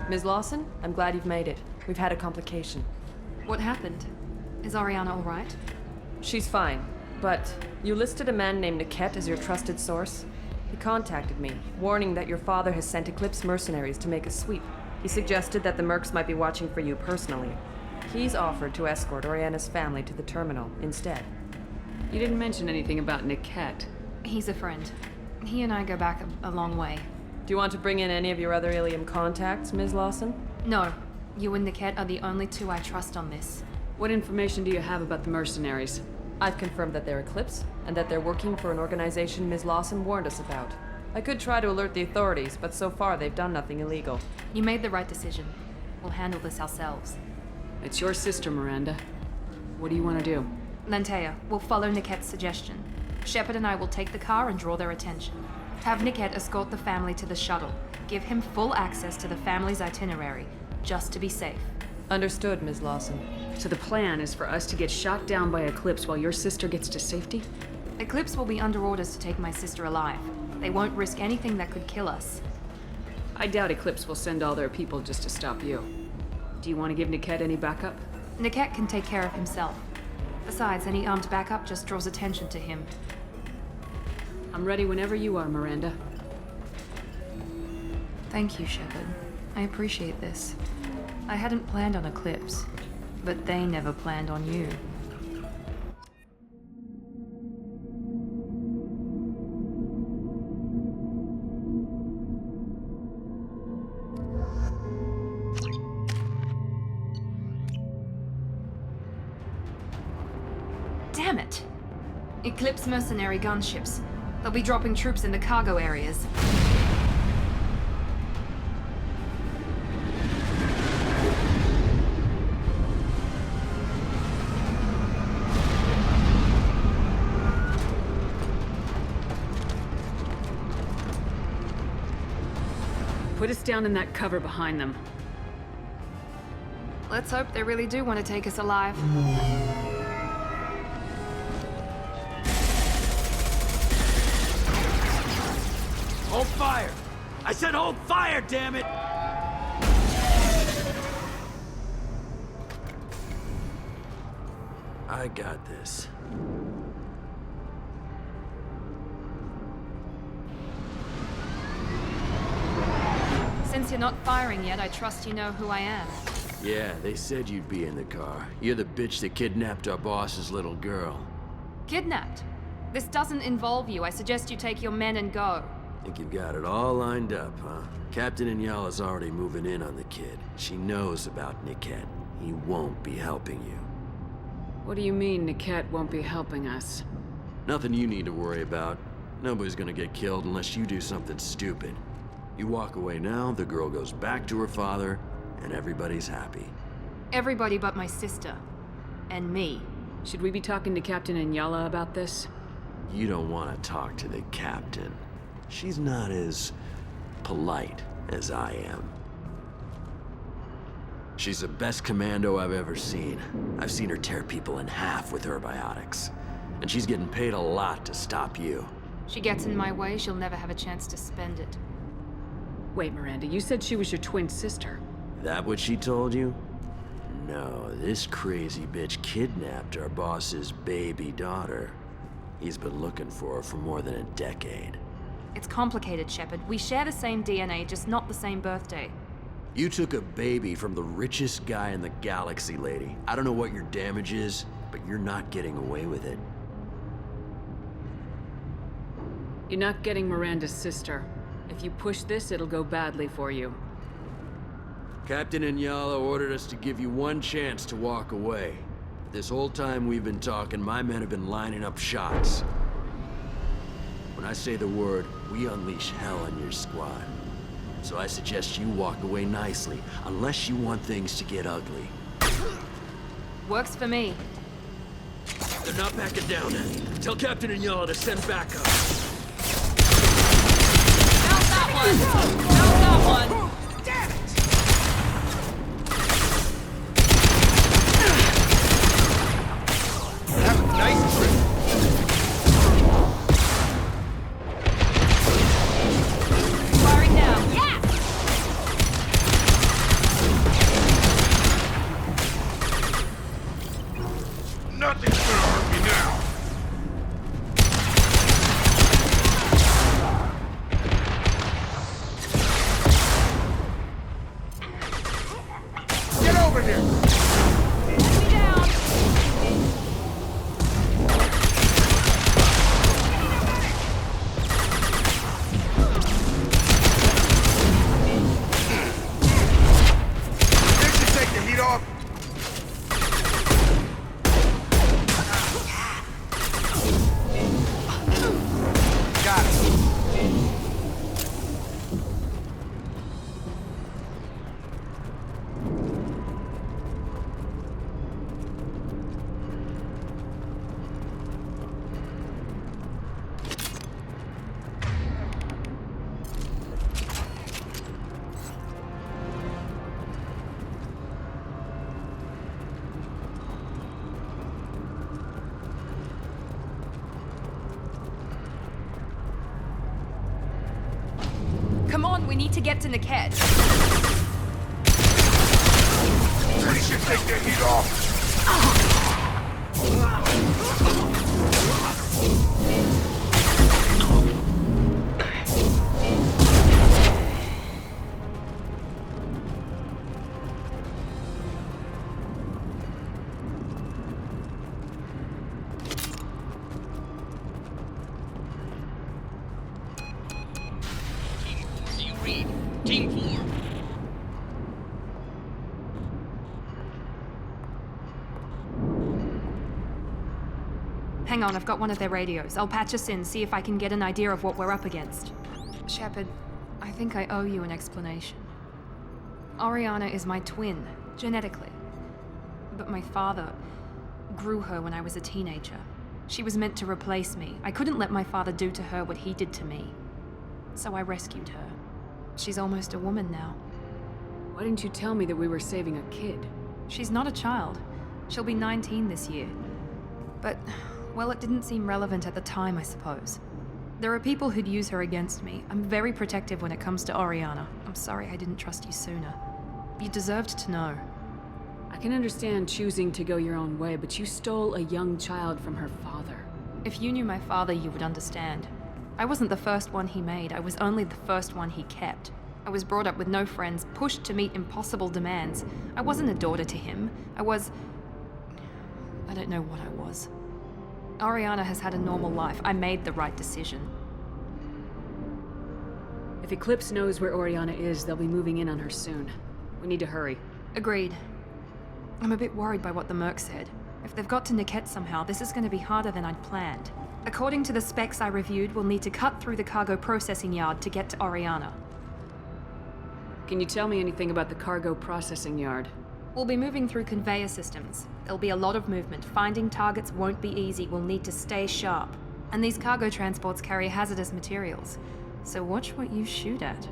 Ms. Lawson, I'm glad you've made it. We've had a complication. What happened? Is Ariana all right? She's fine, but you listed a man named Niket as your trusted source. He contacted me, warning that your father has sent Eclipse mercenaries to make a sweep. He suggested that the Mercs might be watching for you personally. He's offered to escort Oriana's family to the terminal instead. You didn't mention anything about Niket. He's a friend. He and I go back a long way. Do you want to bring in any of your other Ilium contacts, Ms. Lawson? No. You and Niket are the only two I trust on this. What information do you have about the mercenaries? I've confirmed that they're Eclipse, and that they're working for an organization Ms. Lawson warned us about. I could try to alert the authorities, but so far they've done nothing illegal. You made the right decision. We'll handle this ourselves. It's your sister, Miranda. What do you want to do? Lantea, we'll follow Niket's suggestion. Shepard and I will take the car and draw their attention. Have Niket escort the family to the shuttle. Give him full access to the family's itinerary, just to be safe. Understood, Ms. Lawson. So the plan is for us to get shot down by Eclipse while your sister gets to safety? Eclipse will be under orders to take my sister alive. They won't risk anything that could kill us. I doubt Eclipse will send all their people just to stop you. Do you want to give Niket any backup? Niket can take care of himself. Besides, any armed backup just draws attention to him. I'm ready whenever you are, Miranda. Thank you, Shepard. I appreciate this. I hadn't planned on Eclipse, but they never planned on you. Damn it! Eclipse mercenary gunships. They'll be dropping troops in the cargo areas. Put us down in that cover behind them. Let's hope they really do want to take us alive. Hold fire! I said hold fire, damn it! I got this. Since you're not firing yet, I trust you know who I am. Yeah, they said you'd be in the car. You're the bitch that kidnapped our boss's little girl. Kidnapped? This doesn't involve you. I suggest you take your men and go. Think you've got it all lined up, huh? Captain Inyala's already moving in on the kid. She knows about Niket. He won't be helping you. What do you mean Niket won't be helping us? Nothing you need to worry about. Nobody's gonna get killed unless you do something stupid. You walk away now, the girl goes back to her father, and everybody's happy. Everybody but my sister. And me. Should we be talking to Captain Inyala about this? You don't want to talk to the captain. She's not as polite as I am. She's the best commando I've ever seen. I've seen her tear people in half with her biotics. And she's getting paid a lot to stop you. She gets in my way, she'll never have a chance to spend it. Wait, Miranda, you said she was your twin sister. That what she told you? No, this crazy bitch kidnapped our boss's baby daughter. He's been looking for her for more than a decade. It's complicated, Shepard. We share the same DNA, just not the same birthday. You took a baby from the richest guy in the galaxy, lady. I don't know what your damage is, but you're not getting away with it. You're not getting Miranda's sister. If you push this, it'll go badly for you. Captain Inyala ordered us to give you one chance to walk away. This whole time we've been talking, my men have been lining up shots. When I say the word, we unleash hell on your squad. So I suggest you walk away nicely, unless you want things to get ugly. Works for me. They're not backing down. Tell Captain and Yella to send backup. Found that one! Found that one! Damn it! Have a nice trip. Firing now. Yeah! Nothing's gonna hurt me now. Get over here! Enemy down! This should take the heat off. Got it. Come on, we need to get to Niket. We should take the heat off. Do you read? Team 4. Hang on, I've got one of their radios. I'll patch us in, see if I can get an idea of what we're up against. Shepard, I think I owe you an explanation. Oriana is my twin, genetically. But my father grew her when I was a teenager. She was meant to replace me. I couldn't let my father do to her what he did to me. So I rescued her. She's almost a woman now. Why didn't you tell me that we were saving a kid? She's not a child. She'll be 19 this year. But, well, it didn't seem relevant at the time, I suppose. There are people who'd use her against me. I'm very protective when it comes to Oriana. I'm sorry I didn't trust you sooner. You deserved to know. I can understand choosing to go your own way, but you stole a young child from her father. If you knew my father, you would understand. I wasn't the first one he made. I was only the first one he kept. I was brought up with no friends, pushed to meet impossible demands. I wasn't a daughter to him. I don't know what I was. Oriana has had a normal life. I made the right decision. If Eclipse knows where Oriana is, they'll be moving in on her soon. We need to hurry. Agreed. I'm a bit worried by what the Merc said. If they've got to Niket somehow, this is going to be harder than I'd planned. According to the specs I reviewed, we'll need to cut through the cargo processing yard to get to Oriana. Can you tell me anything about the cargo processing yard? We'll be moving through conveyor systems. There'll be a lot of movement. Finding targets won't be easy. We'll need to stay sharp. And these cargo transports carry hazardous materials. So watch what you shoot at.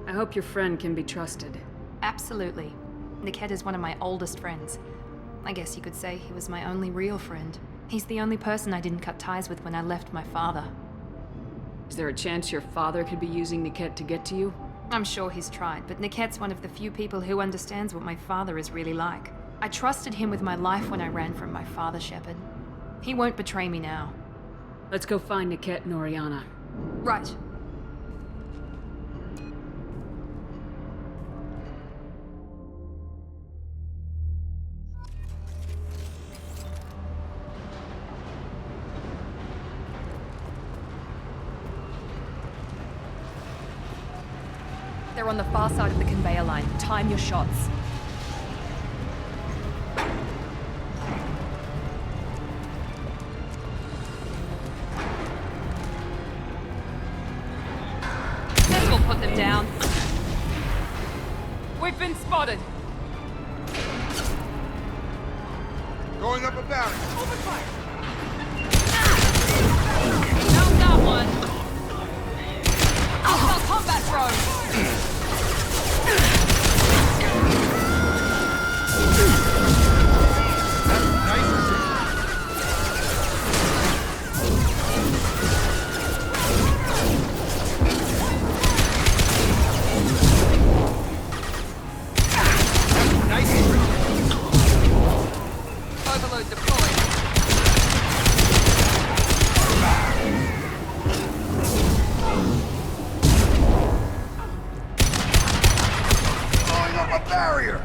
I hope your friend can be trusted. Absolutely. Niket is one of my oldest friends. I guess you could say he was my only real friend. He's the only person I didn't cut ties with when I left my father. Is there a chance your father could be using Niket to get to you? I'm sure he's tried, but Niket's one of the few people who understands what my father is really like. I trusted him with my life when I ran from my father, Shepard. He won't betray me now. Let's go find Niket and Oriana. Right. They're on the far side of the conveyor line. Time your shots. down. We've been spotted. Going up a barrier. Open fire. Found that one. Hostile combat drone. Overload deployed. Going up a barrier.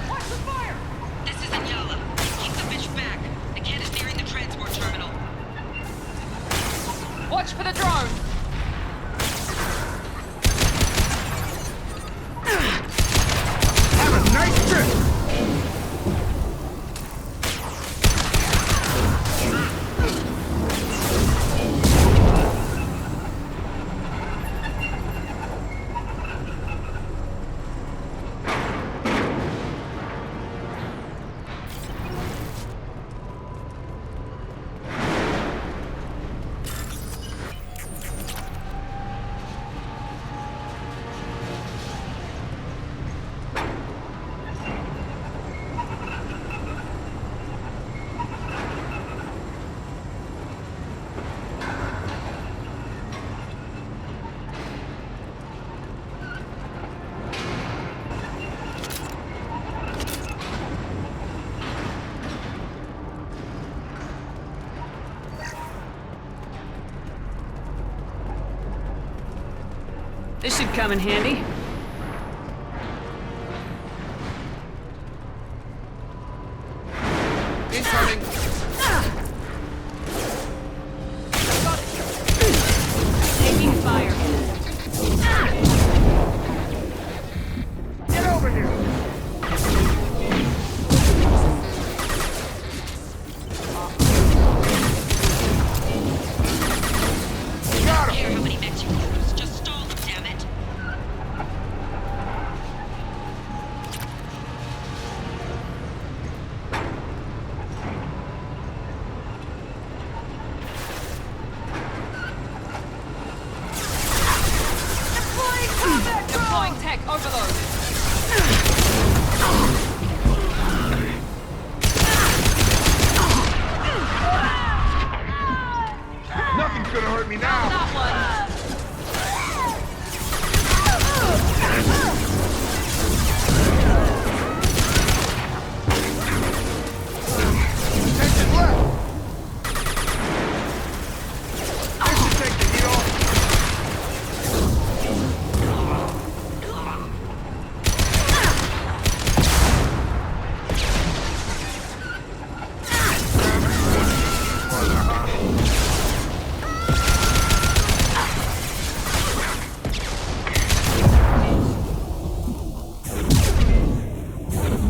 Watch the fire! This is Inyala. Keep the bitch back. The kid is nearing the transport terminal. Watch for the drone. Have a nice trip. This should come in handy. Incoming. Taking fire. Get over here. Got I don't care him. how many mechs you use. Just stall them, damn it. Deploying tech overload. Nothing's gonna hurt me now. That one. Tension left. I should take the heat off.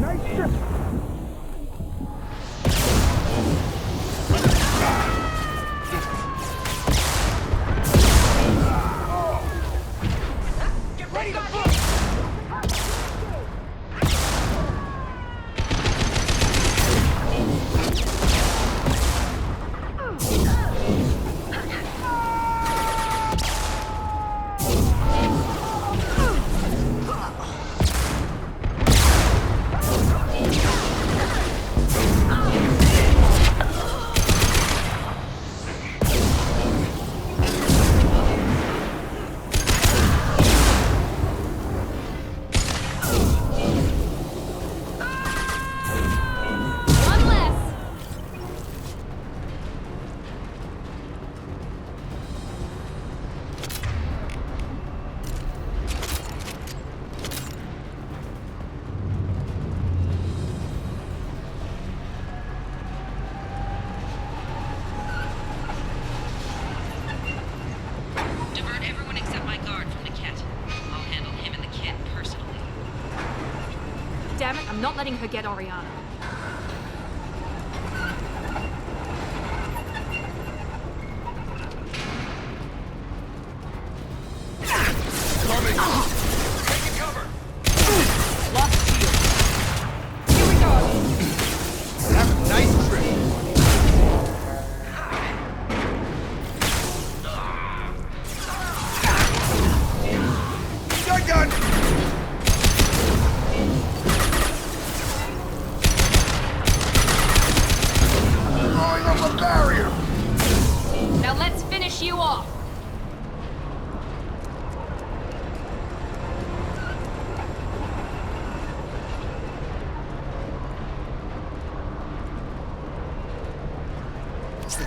Nice trip. Get ready to book. One less. Divert everyone except my guard from Niket. I'll handle him and the kid personally. Damn it, I'm not letting her get Oriana.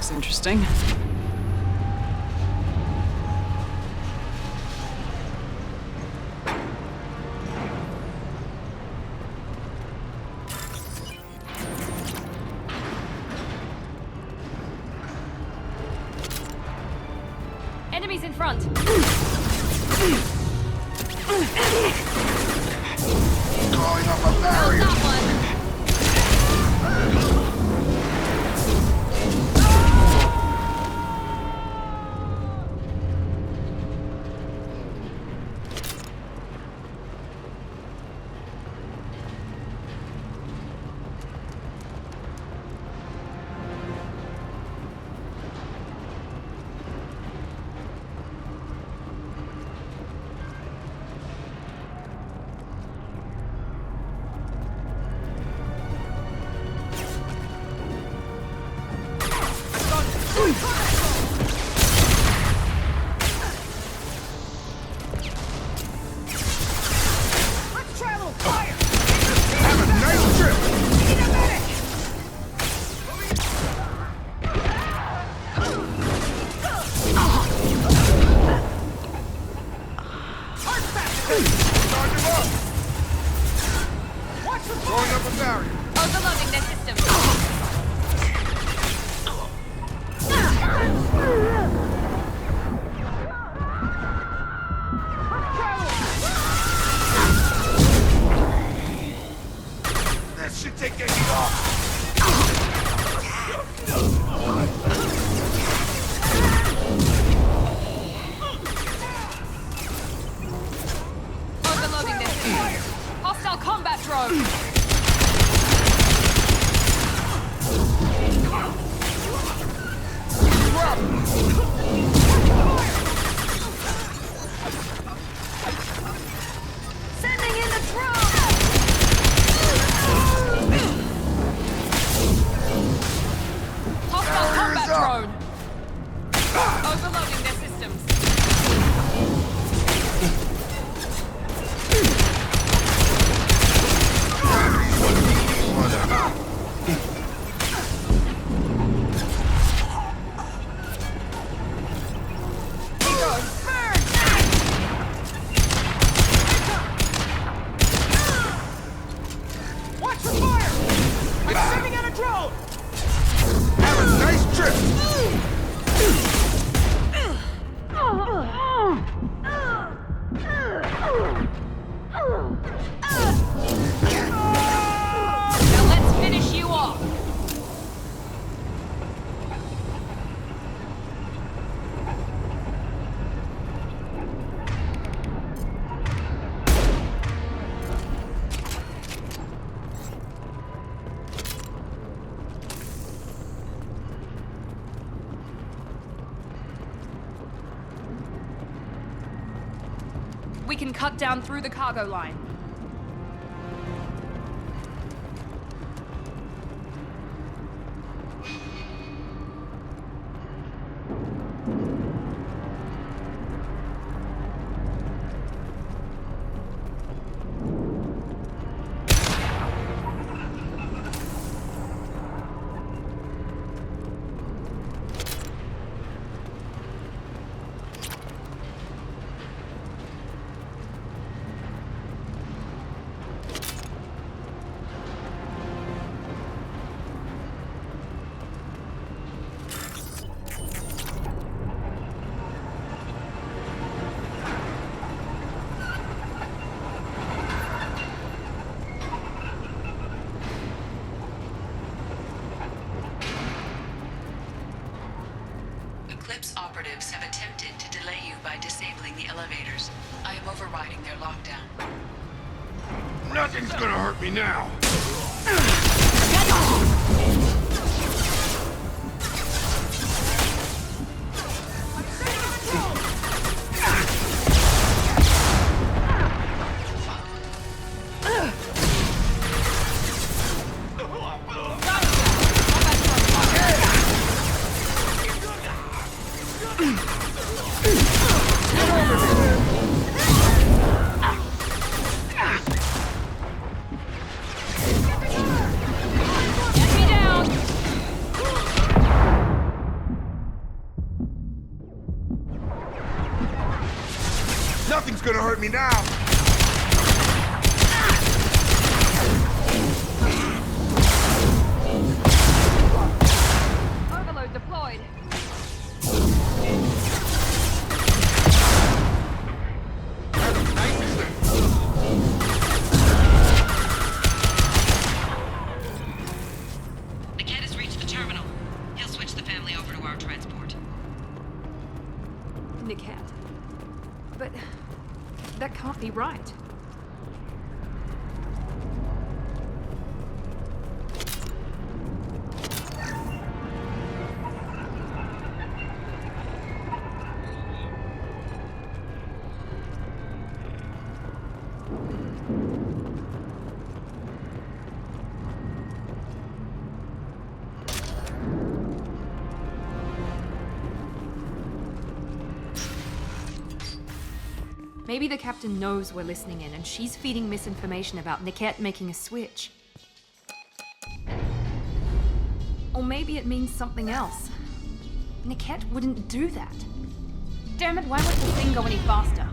looks interesting. Enemies in front! Going up a barrier! That one! Overloading their system. That should take the heat off! Overloading their system. Hostile combat drone! Sending in the drone! Hostile combat drone! Overloading their systems. Watch for fire! I'm sending out a drone! Have a nice trip! Now let's finish you off! We can cut down through the cargo line. Eclipse operatives have attempted to delay you by disabling the elevators. I am overriding their lockdown. Nothing's gonna hurt me now! Get me down! hurt me now. Overload deployed. The cat has reached the terminal. He'll switch the family over to our transport. Niket. But that can't be right. Maybe the captain knows we're listening in and she's feeding misinformation about Niket making a switch. Or maybe it means something else. Niket wouldn't do that. Damn it, why won't the thing go any faster?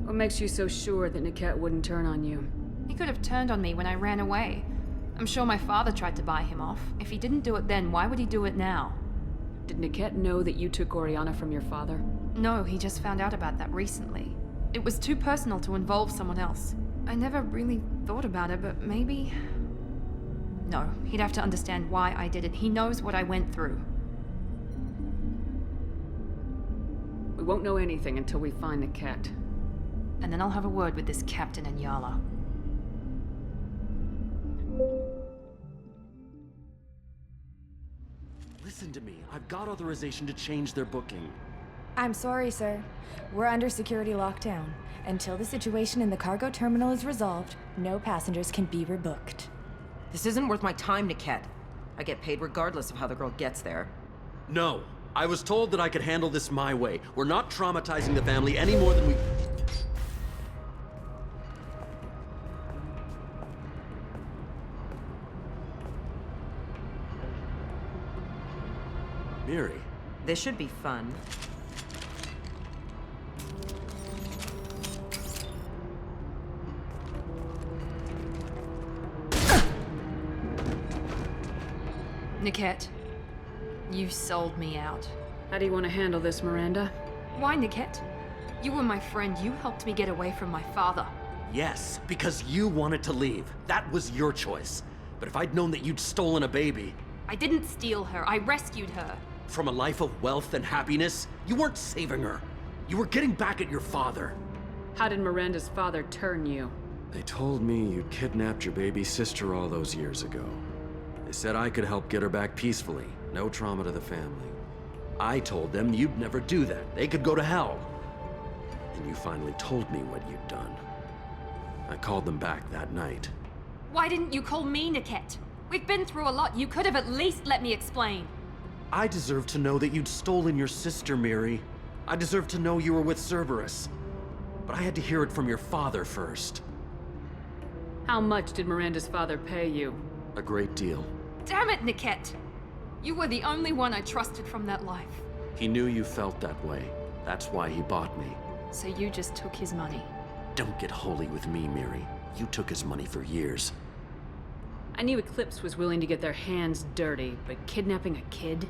What makes you so sure that Niket wouldn't turn on you? He could have turned on me when I ran away. I'm sure my father tried to buy him off. If he didn't do it then, why would he do it now? Did Niket know that you took Oriana from your father? No, he just found out about that recently. It was too personal to involve someone else. I never really thought about it, but maybe... No, he'd have to understand why I did it. He knows what I went through. We won't know anything until we find Niket. And then I'll have a word with this captain and Yala. Listen to me. I've got authorization to change their booking. I'm sorry, sir. We're under security lockdown. Until the situation in the cargo terminal is resolved, no passengers can be rebooked. This isn't worth my time, Niket. I get paid regardless of how the girl gets there. No. I was told that I could handle this my way. We're not traumatizing the family any more than we... Miri. This should be fun. Niket, you sold me out. How do you want to handle this, Miranda? Why, Niket? You were my friend. You helped me get away from my father. Yes, because you wanted to leave. That was your choice. But if I'd known that you'd stolen a baby... I didn't steal her. I rescued her. From a life of wealth and happiness, you weren't saving her. You were getting back at your father. How did Miranda's father turn you? They told me you'd kidnapped your baby sister all those years ago. They said I could help get her back peacefully. No trauma to the family. I told them you'd never do that. They could go to hell. And you finally told me what you'd done. I called them back that night. Why didn't you call me, Niket? We've been through a lot. You could have at least let me explain. I deserve to know that you'd stolen your sister, Miri. I deserve to know you were with Cerberus. But I had to hear it from your father first. How much did Miranda's father pay you? A great deal. Damn it, Niket! You were the only one I trusted from that life. He knew you felt that way. That's why he bought me. So you just took his money? Don't get holy with me, Miri. You took his money for years. I knew Eclipse was willing to get their hands dirty, but kidnapping a kid?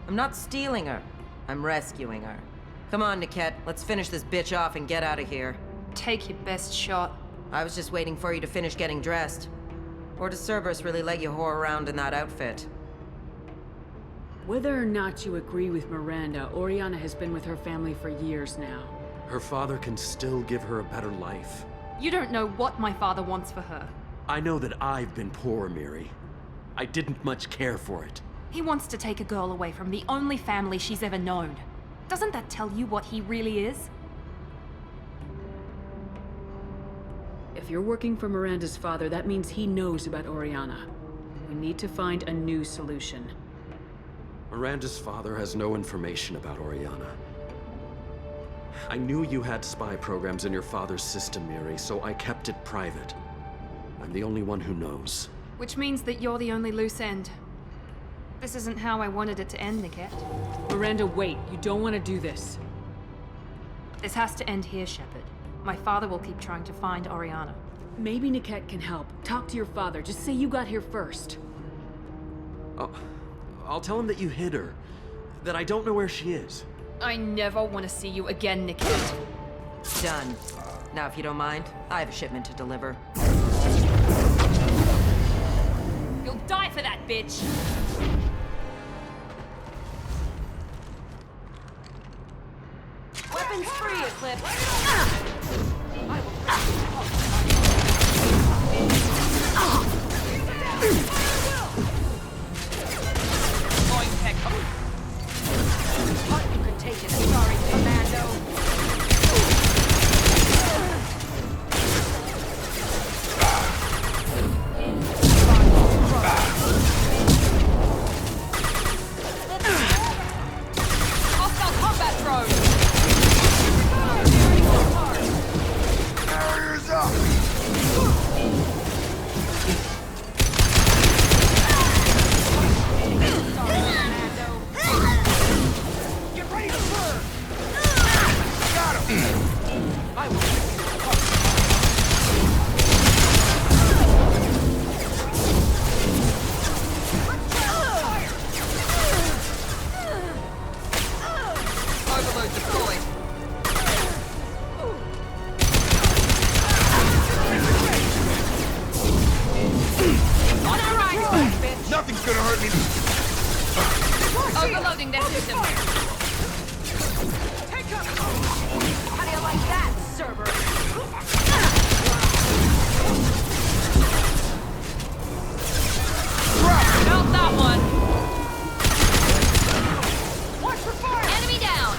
I'm not stealing her. I'm rescuing her. Come on, Niket. Let's finish this bitch off and get out of here. Take your best shot. I was just waiting for you to finish getting dressed. Or does Cerberus really let you whore around in that outfit? Whether or not you agree with Miranda, Oriana has been with her family for years now. Her father can still give her a better life. You don't know what my father wants for her. I know that I've been poor, Miri. I didn't much care for it. He wants to take a girl away from the only family she's ever known. Doesn't that tell you what he really is? If you're working for Miranda's father, that means he knows about Oriana. We need to find a new solution. Miranda's father has no information about Oriana. I knew you had spy programs in your father's system, Miri, so I kept it private. I'm the only one who knows. Which means that you're the only loose end. This isn't how I wanted it to end, Niket. Miranda, wait. You don't want to do this. This has to end here, Shepard. My father will keep trying to find Oriana. Maybe Niket can help. Talk to your father. Just say you got here first. I'll tell him that you hid her. That I don't know where she is. I never want to see you again, Niket. Done. Now, if you don't mind, I have a shipment to deliver. You'll die for that, bitch! Weapons free, Eclipse! You could take it. Sorry, Commando. Hostile combat drone. Barriers up! Get ready to burn! Got him! I will pick you apart. Overload deployed. On our right, bitch. Nothing's gonna hurt me. Overloading their system. Take up! How do you like that, server? Felt that one. Watch for fire! Enemy down.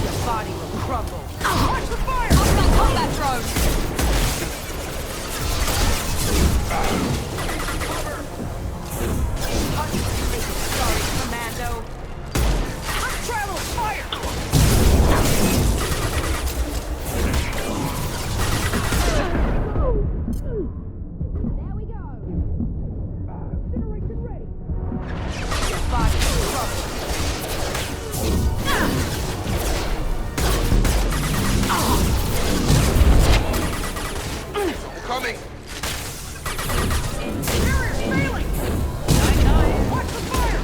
Your body will crumble. Watch for fire! Hostile combat drone. Sorry, Commando. Travel fire! There we go. Incineration ready! Your body will crumble. Coming! Barrier's failing! Watch the fire!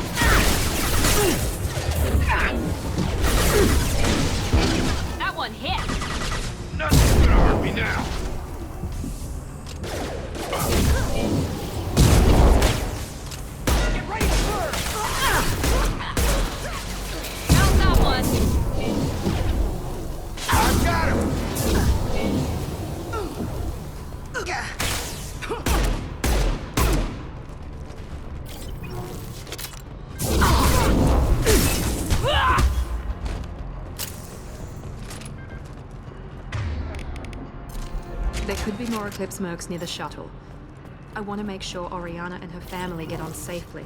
That one hit. Nothing's gonna hurt me now! Get ready to burn! How's that one? I got him! There could be more Eclipse mercs near the shuttle. I want to make sure Oriana and her family get on safely.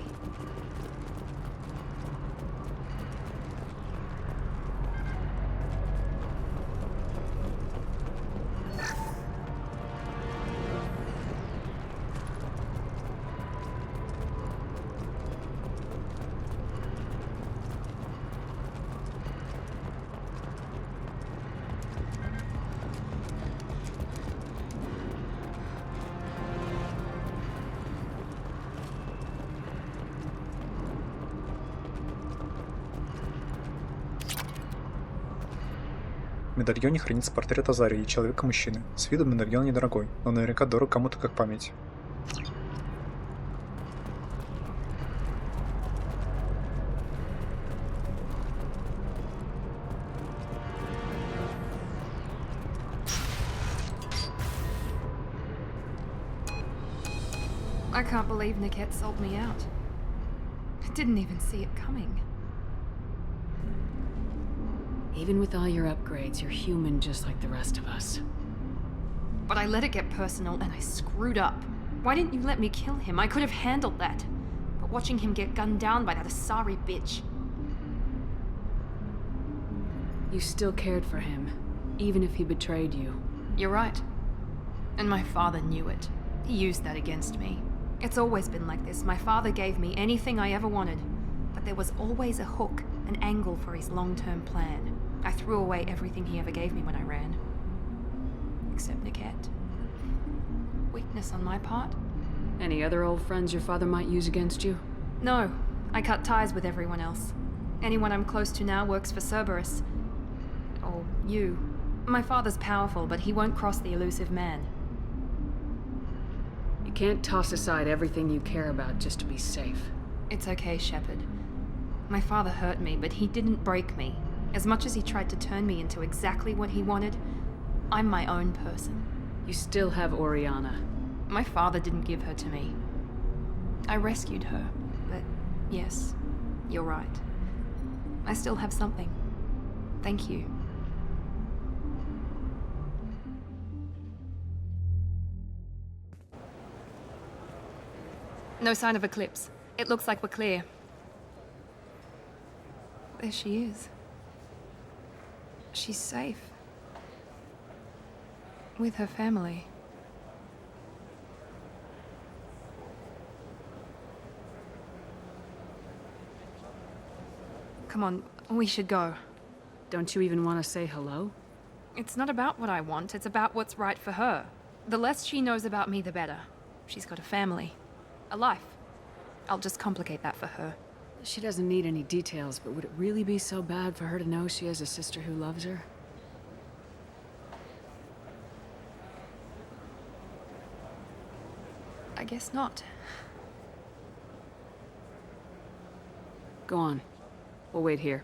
В медальоне хранится портрет Азарии, человека-мужчины. С виду медальон недорогой, но наверняка дорог кому-то как память. I can't believe Niket sold me out. I didn't even see it coming. Even with all your upgrades, you're human just like the rest of us. But I let it get personal and I screwed up. Why didn't you let me kill him? I could have handled that. But watching him get gunned down by that Asari bitch. You still cared for him, even if he betrayed you. You're right. And my father knew it. He used that against me. It's always been like this. My father gave me anything I ever wanted. But there was always a hook, an angle for his long-term plan. I threw away everything he ever gave me when I ran. Except Niket. Weakness on my part? Any other old friends your father might use against you? No. I cut ties with everyone else. Anyone I'm close to now works for Cerberus. Or you. My father's powerful, but he won't cross the elusive man. You can't toss aside everything you care about just to be safe. It's okay, Shepard. My father hurt me, but he didn't break me. As much as he tried to turn me into exactly what he wanted, I'm my own person. You still have Oriana. My father didn't give her to me. I rescued her, but yes, you're right. I still have something. Thank you. No sign of Eclipse. It looks like we're clear. There she is. She's safe. With her family. Come on, we should go. Don't you even want to say hello? It's not about what I want, it's about what's right for her. The less she knows about me, the better. She's got a family. A life. I'll just complicate that for her. She doesn't need any details, but would it really be so bad for her to know she has a sister who loves her? I guess not. Go on. We'll wait here.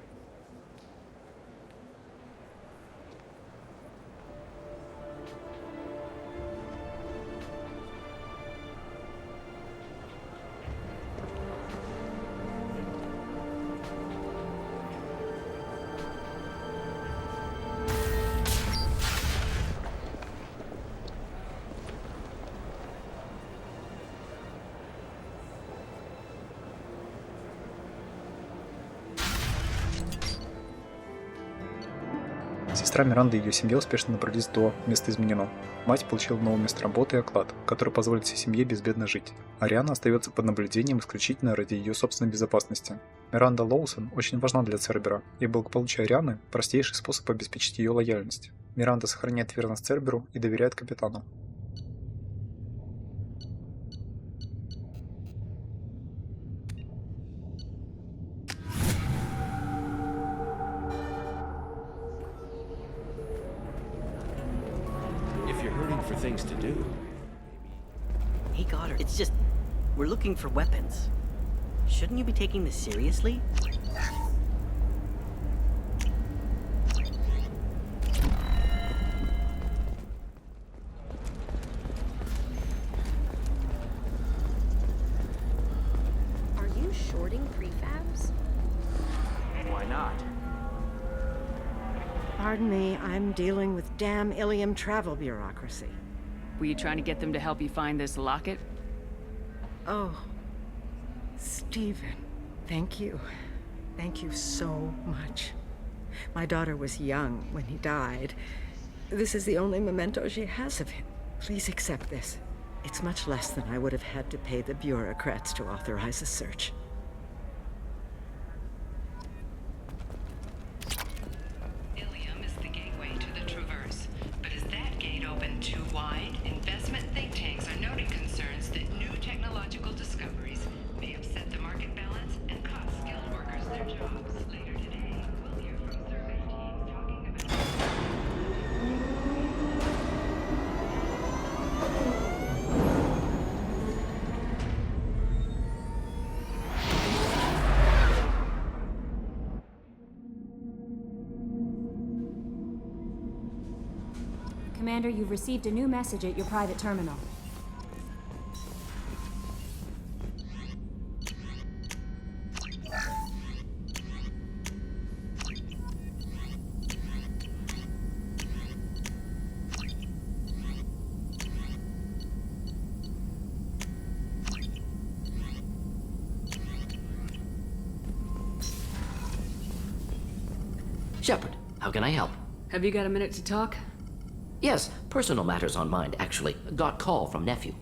Сестра Миранды и ее семья успешно добрались до места изменено. Мать получила новое место работы и оклад, который позволит всей семье безбедно жить. Ариана остается под наблюдением исключительно ради ее собственной безопасности. Миранда Лоусон очень важна для Цербера, и благополучие Арианы – простейший способ обеспечить ее лояльность. Миранда сохраняет верность Церберу и доверяет капитану. For things to do. Hey, Goddard, it's just... we're looking for weapons. Shouldn't you be taking this seriously? Are you shorting prefabs? Why not? Pardon me, I'm dealing with damn Ilium travel bureaucracy. Were you trying to get them to help you find this locket? Oh, Stephen, thank you. Thank you so much. My daughter was young when he died. This is the only memento she has of him. Please accept this. It's much less than I would have had to pay the bureaucrats to authorize a search. Commander, you've received a new message at your private terminal. Shepard, how can I help? Have you got a minute to talk? Yes, personal matters on mind, actually. Got call from nephew.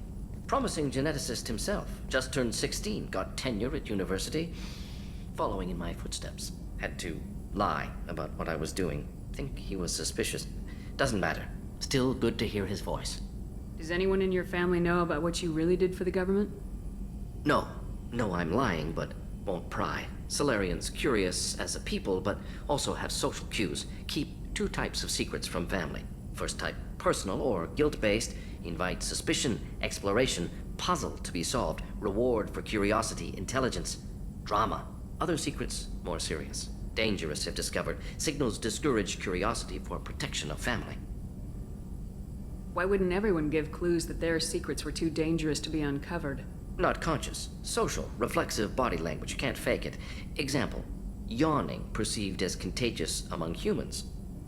Promising geneticist himself. Just turned 16, got tenure at university. Following in my footsteps. Had to lie about what I was doing. Think he was suspicious. Doesn't matter. Still good to hear his voice. Does anyone in your family know about what you really did for the government? No. No, I'm lying, but won't pry. Solarians curious as a people, but also have social cues. Keep two types of secrets from family. First type, personal or guilt-based. Invite suspicion, exploration, puzzle to be solved, reward for curiosity, intelligence, drama. Other secrets, more serious. Dangerous if discovered. Signals discourage curiosity for protection of family. Why wouldn't everyone give clues that their secrets were too dangerous to be uncovered? Not conscious. Social, reflexive body language. Can't fake it. Example. Yawning perceived as contagious among humans.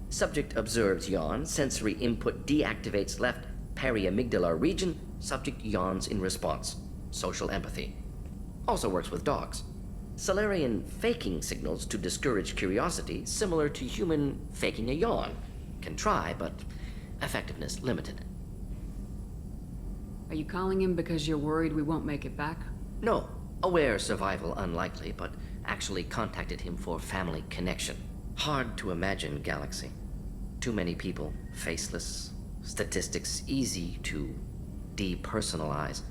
Subject observes yawn. Sensory input deactivates left periamygdalar region. Subject yawns in response. Social empathy. Also works with dogs. Solarian faking signals to discourage curiosity, similar to human faking a yawn. Can try, but effectiveness limited. Are you calling him because you're worried we won't make it back? No. Aware survival unlikely, but actually contacted him for family connection. Hard to imagine galaxy. Too many people, faceless, statistics easy to depersonalize.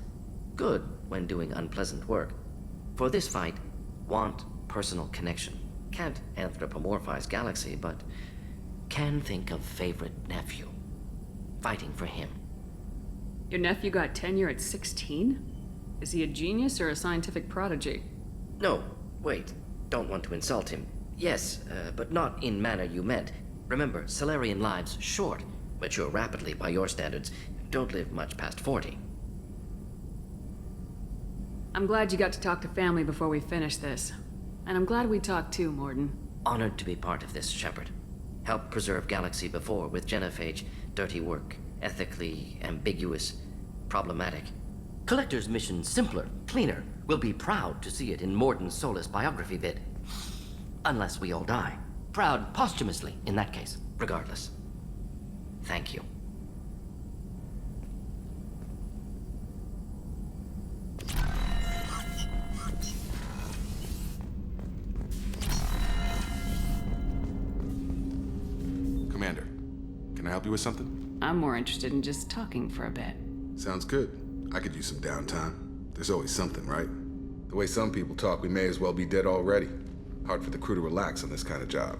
Good when doing unpleasant work. For this fight, want personal connection. Can't anthropomorphize galaxy, but can think of favorite nephew. Fighting for him. Your nephew got tenure at 16? Is he a genius or a scientific prodigy? No, wait. Don't want to insult him. Yes, but not in manner you meant. Remember, Solarian lives short. Mature rapidly by your standards. Don't live much past 40. I'm glad you got to talk to family before we finish this. And I'm glad we talked too, Morden. Honored to be part of this, Shepard. Helped preserve Galaxy before with genophage. Dirty work. Ethically ambiguous. Problematic. Collector's mission simpler, cleaner. We'll be proud to see it in Morden's Solus biography vid. Unless we all die. Proud posthumously, in that case. Regardless. Thank you. Commander, can I help you with something? I'm more interested in just talking for a bit. Sounds good. I could use some downtime. There's always something, right? The way some people talk, we may as well be dead already. Hard for the crew to relax on this kind of job.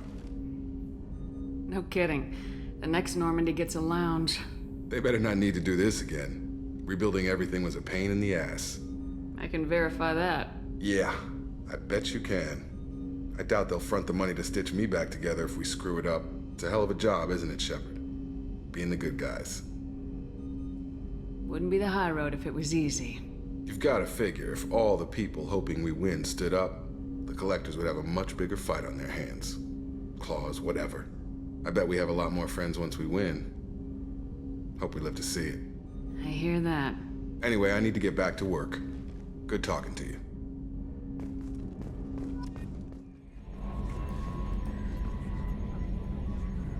No kidding. The next Normandy gets a lounge. They better not need to do this again. Rebuilding everything was a pain in the ass. I can verify that. Yeah, I bet you can. I doubt they'll front the money to stitch me back together if we screw it up. It's a hell of a job, isn't it, Shepard? Being the good guys. Wouldn't be the high road if it was easy. You've got to figure if all the people hoping we win stood up, the Collectors would have a much bigger fight on their hands. Claws, whatever. I bet we have a lot more friends once we win. Hope we live to see it. I hear that. Anyway, I need to get back to work. Good talking to you.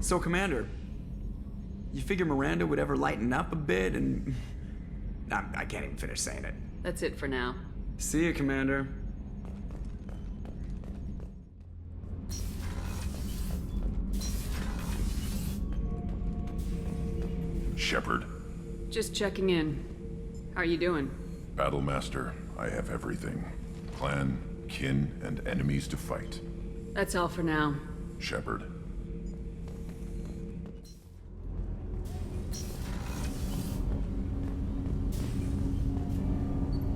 So, Commander, you figure Miranda would ever lighten up a bit and... I can't even finish saying it. That's it for now. See you, Commander. Shepard. Just checking in. How are you doing? Battlemaster, I have everything. Clan, kin, and enemies to fight. That's all for now. Shepard.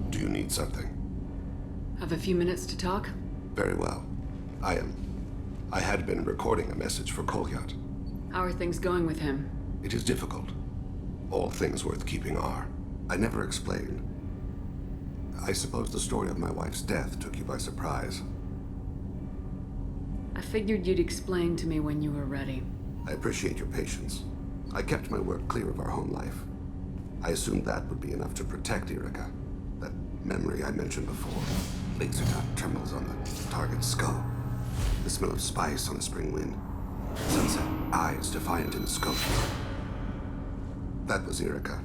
Do you need something? Have a few minutes to talk? Very well. I had been recording a message for Kolyat. How are things going with him? It is difficult. All things worth keeping are. I never explained. I suppose the story of my wife's death took you by surprise. I figured you'd explain to me when you were ready. I appreciate your patience. I kept my work clear of our home life. I assumed that would be enough to protect Erica. That memory I mentioned before. Laser dot trembles on the target's skull. The smell of spice on a spring wind. Sunset, eyes defiant in the scope. That was Erica.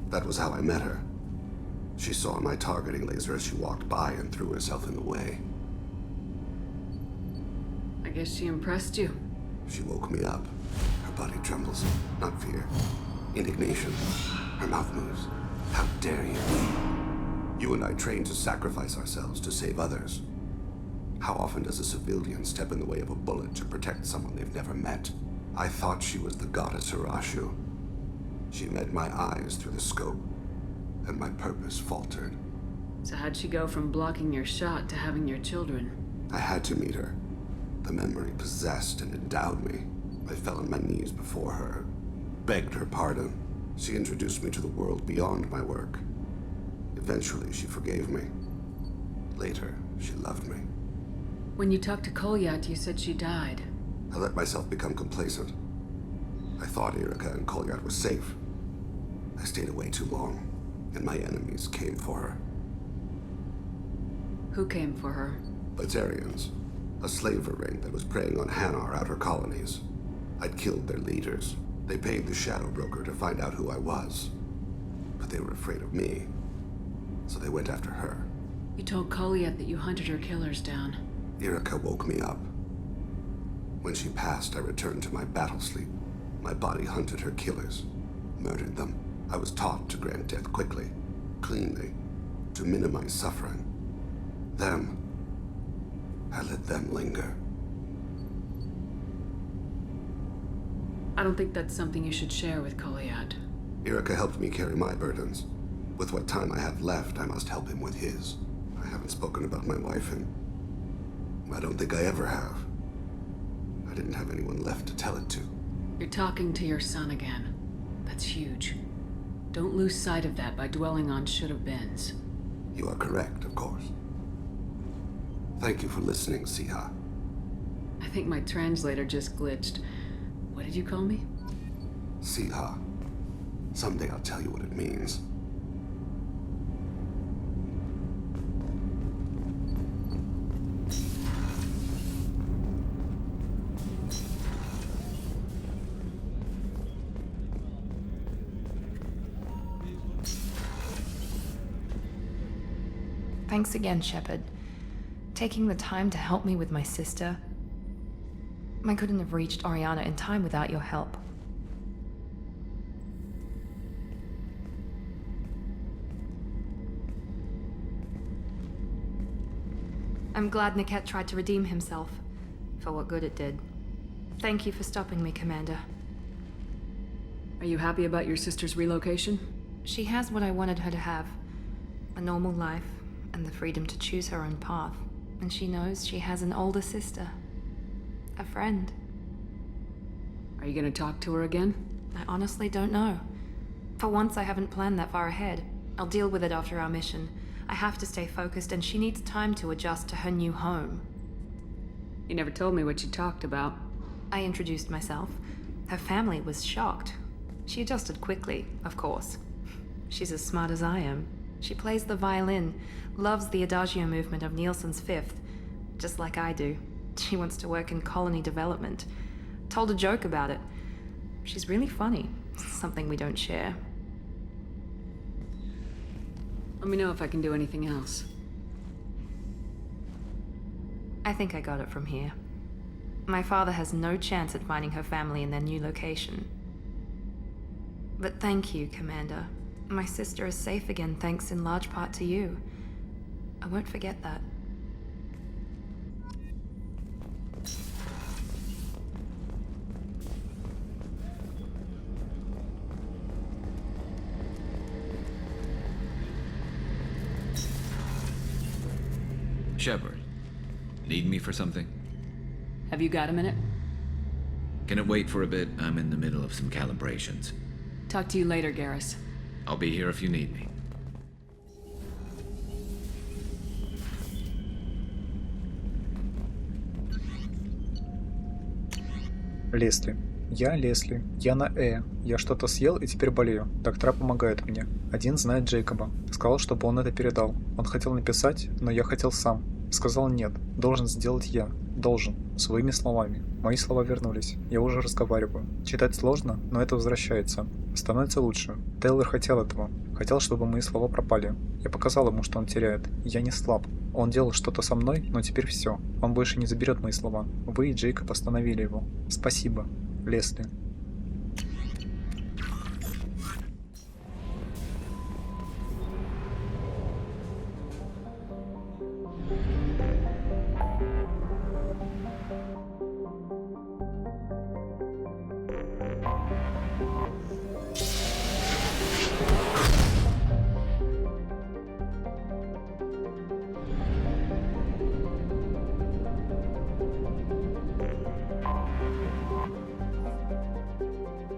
That was how I met her. She saw my targeting laser as she walked by and threw herself in the way. I guess she impressed you. She woke me up. Her body trembles. Not fear. Indignation. Her mouth moves. How dare you? You and I trained to sacrifice ourselves to save others. How often does a civilian step in the way of a bullet to protect someone they've never met? I thought she was the goddess Arashu. She met my eyes through the scope, and my purpose faltered. So how'd she go from blocking your shot to having your children? I had to meet her. The memory possessed and endowed me. I fell on my knees before her, begged her pardon. She introduced me to the world beyond my work. Eventually, she forgave me. Later, she loved me. When you talked to Kolyat, you said she died. I let myself become complacent. I thought Irika and Kolyat were safe. I stayed away too long, and my enemies came for her. Who came for her? Batarians. A slaver ring that was preying on Hanar outer colonies. I'd killed their leaders. They paid the Shadow Broker to find out who I was. But they were afraid of me, so they went after her. You told Kolyat that you hunted her killers down. Irika woke me up. When she passed, I returned to my battle sleep. My body hunted her killers, murdered them. I was taught to grant death quickly, cleanly, to minimize suffering. Them, I let them linger. I don't think that's something you should share with Kolyat. Irika helped me carry my burdens. With what time I have left, I must help him with his. I haven't spoken about my wife, and I don't think I ever have. I didn't have anyone left to tell it to. You're talking to your son again. That's huge. Don't lose sight of that by dwelling on should-have-beens. You are correct, of course. Thank you for listening, Siha. I think my translator just glitched. What did you call me? Siha. Someday I'll tell you what it means. Thanks again, Shepard. Taking the time to help me with my sister. I couldn't have reached Oriana in time without your help. I'm glad Niket tried to redeem himself, for what good it did. Thank you for stopping me, Commander. Are you happy about your sister's relocation? She has what I wanted her to have. A normal life, and the freedom to choose her own path. And she knows she has an older sister. A friend. Are you gonna talk to her again? I honestly don't know. For once, I haven't planned that far ahead. I'll deal with it after our mission. I have to stay focused, and she needs time to adjust to her new home. You never told me what you talked about. I introduced myself. Her family was shocked. She adjusted quickly, of course. She's as smart as I am. She plays the violin, loves the Adagio movement of Nielsen's Fifth, just like I do. She wants to work in colony development. Told a joke about it. She's really funny, something we don't share. Let me know if I can do anything else. I think I got it from here. My father has no chance at finding her family in their new location. But thank you, Commander. My sister is safe again thanks in large part to you. I won't forget that. Shepard, need me for something? Have you got a minute? Can it wait for a bit? I'm in the middle of some calibrations. Talk to you later, Garrus. I'll be here if you need me. Лесли. Я Лесли. Я на Я что-то съел и теперь болею. Доктора помогают мне. Один знает Джейкоба. Сказал, чтобы он это передал. Он хотел написать, но я хотел сам. Сказал нет. Должен сделать я. Должен. Своими словами. Мои слова вернулись. Я уже разговариваю. Читать сложно, но это возвращается. Становится лучше. Тейлор хотел этого. Хотел, чтобы мои слова пропали. Я показал ему, что он теряет. Я не слаб. Он делал что-то со мной, но теперь все. Он больше не заберет мои слова. Вы и Джейкоб остановили его. Спасибо, Лесли.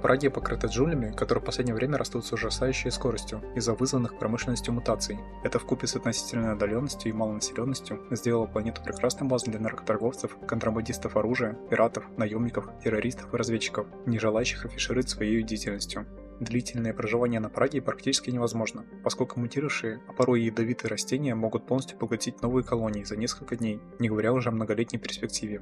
Праге покрыта джунглями, которые в последнее время растут с ужасающей скоростью из-за вызванных промышленностью мутаций. Это вкупе с относительной отдаленностью и малонаселенностью сделало планету прекрасной базой для наркоторговцев, контрабандистов оружия, пиратов, наемников, террористов и разведчиков, не желающих афишировать своей деятельностью. Длительное проживание на Праге практически невозможно, поскольку мутировавшие, а порой и ядовитые растения могут полностью поглотить новые колонии за несколько дней, не говоря уже о многолетней перспективе.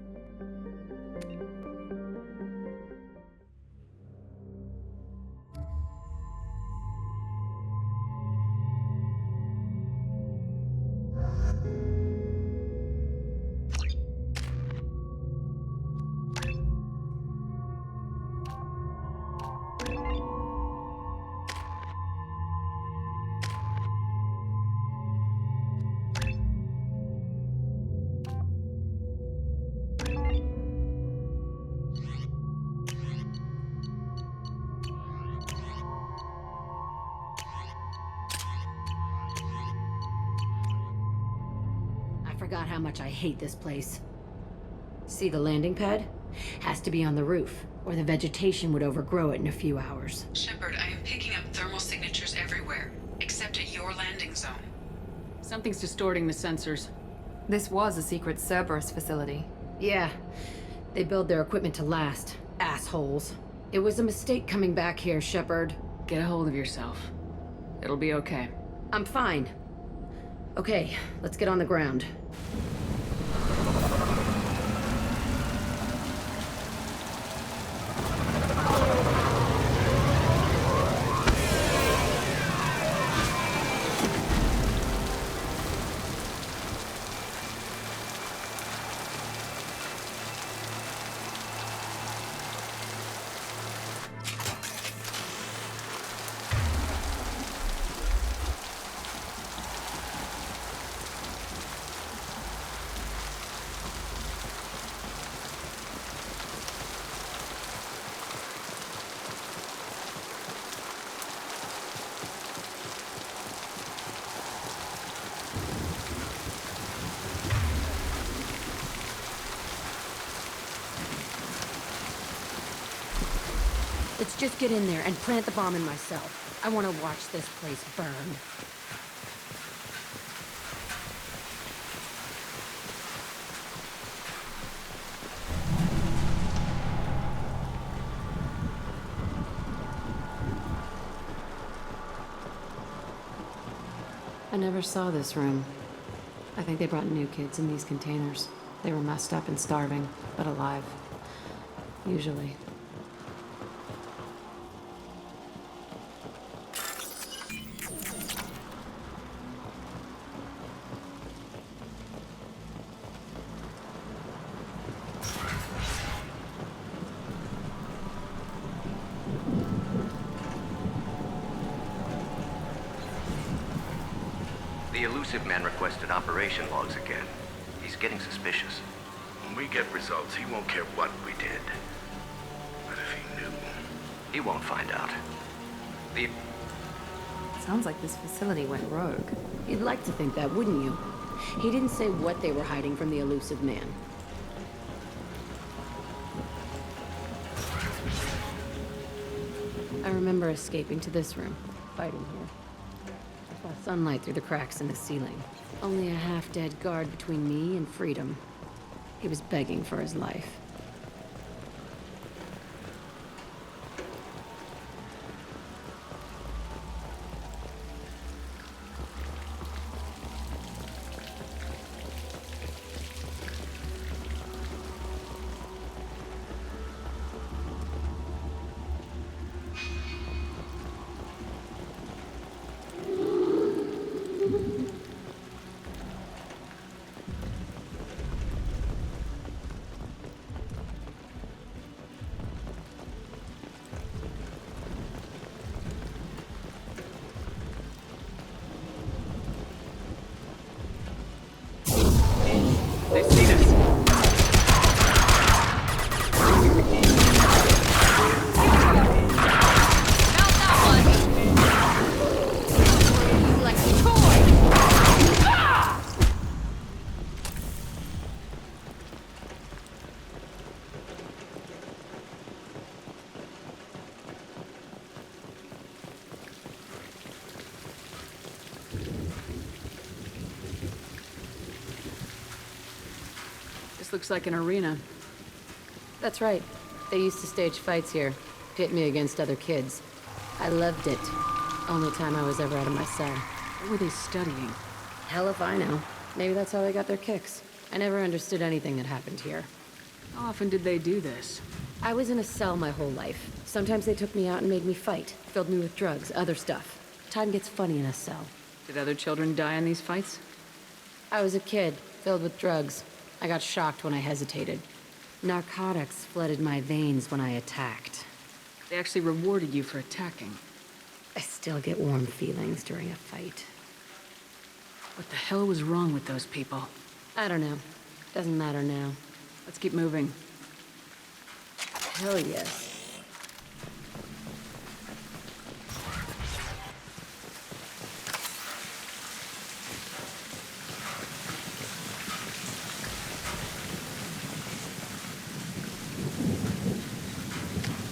I forgot how much I hate this place. See the landing pad? Has to be on the roof, or the vegetation would overgrow it in a few hours. Shepard, I am picking up thermal signatures everywhere, except at your landing zone. Something's distorting the sensors. This was a secret Cerberus facility. Yeah, they build their equipment to last. Assholes. It was a mistake coming back here, Shepard. Get a hold of yourself. It'll be okay. I'm fine. Okay, let's get on the ground. Let's just get in there and plant the bomb in myself. I want to watch this place burn. I never saw this room. I think they brought new kids in these containers. They were messed up and starving, but alive. Usually. The elusive man requested operation logs again. He's getting suspicious. When we get results, he won't care what we did. But if he knew... He won't find out. Sounds like this facility went rogue. You'd like to think that, wouldn't you? He didn't say what they were hiding from the elusive man. I remember escaping to this room, fighting here. I saw sunlight through the cracks in the ceiling. Only a half-dead guard between me and freedom. He was begging for his life. looks like an arena. That's right. They used to stage fights here, pit me against other kids. I loved it. Only time I was ever out of my cell. What were they studying? Hell if I know. Maybe that's how they got their kicks. I never understood anything that happened here. How often did they do this? I was in a cell my whole life. Sometimes they took me out and made me fight. Filled me with drugs, other stuff. Time gets funny in a cell. Did other children die in these fights? I was a kid, filled with drugs. I got shocked when I hesitated. Narcotics flooded my veins when I attacked. They actually rewarded you for attacking. I still get warm feelings during a fight. What the hell was wrong with those people? I don't know. Doesn't matter now. Let's keep moving. Hell yes.